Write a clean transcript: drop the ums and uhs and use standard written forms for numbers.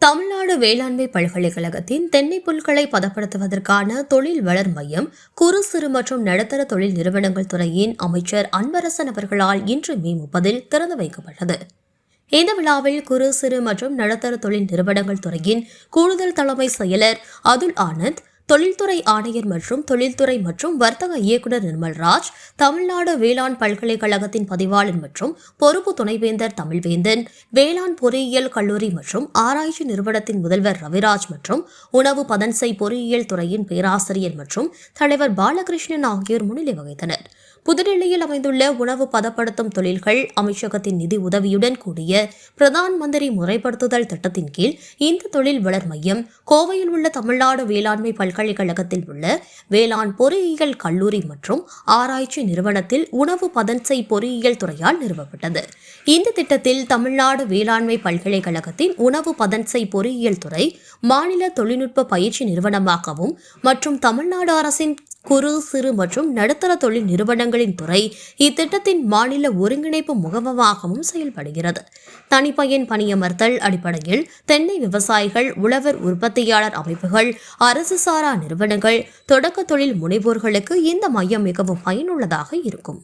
தமிழ்நாடு வேளாண்மை பல்கலைக்கழகத்தின் தென்னை புல்களை பதப்படுத்துவதற்கான தொழில் வளர் மையம் குறு சிறு மற்றும் நடுத்தர தொழில் நிறுவனங்கள் துறையின் அமைச்சர் அன்பரசன் அவர்களால் இன்று மே 30 திறந்து வைக்கப்பட்டது. இந்த விழாவில் குறு சிறு மற்றும் நடுத்தர தொழில் நிறுவனங்கள் துறையின் கூடுதல் தலைமை செயலர் அதுல் ஆனந்த், தொழில்துறை ஆணையர் மற்றும் தொழில்துறை மற்றும் வர்த்தக இயக்குநர் நிர்மல்ராஜ், தமிழ்நாடு வேளாண் பல்கலைக்கழகத்தின் பதிவாளர் மற்றும் பொறுப்பு துணைவேந்தர் தமிழ்வேந்தன், வேளாண் பொறியியல் கல்லூரி மற்றும் ஆராய்ச்சி நிறுவனத்தின் முதல்வர் ரவிராஜ் மற்றும் உணவு பதன்சை பொறியியல் துறையின் பேராசிரியர் மற்றும் தலைவர் பாலகிருஷ்ணன் ஆகியோர் முன்னிலை வகித்தனர். புதுடில்லியில் அமைந்துள்ள உணவு பதப்படுத்தும் தொழில்கள் அமைச்சகத்தின் நிதி உதவியுடன் கூடிய பிரதான் மந்திரி முறைப்படுத்துதல் திட்டத்தின் கீழ் இந்த தொழில் வளர் மையம் கோவையில் உள்ள தமிழ்நாடு வேளாண்மை பல்கலைக்கழகத்தில் உள்ள வேளாண் பொறியியல் கல்லூரி மற்றும் ஆராய்ச்சி நிறுவனத்தில் உணவு பதன்சை பொறியியல் துறையால் நிறுவப்பட்டது. இந்த திட்டத்தில் தமிழ்நாடு வேளாண்மை பல்கலைக்கழகத்தின் உணவு பதன்சை பொறியியல் துறை மாநில தொழில்நுட்ப பயிற்சி நிறுவனமாகவும் மற்றும் தமிழ்நாடு அரசின் குறு சிறு மற்றும் நடுத்தர தொழில் நிறுவனங்களின் துறை இத்திட்டத்தின் மாநில ஒருங்கிணைப்பு முகமாகவும் செயல்படுகிறது. தனிப்பயன் பணியமர்த்தல் அடிப்படையில் தென்னை விவசாயிகள், உழவர் உற்பத்தியாளர் அமைப்புகள், அரசு சாரா நிறுவனங்கள், தொடக்க தொழில் முனைவோர்களுக்கு இந்த மையம் மிகவும் பயனுள்ளதாக இருக்கும்.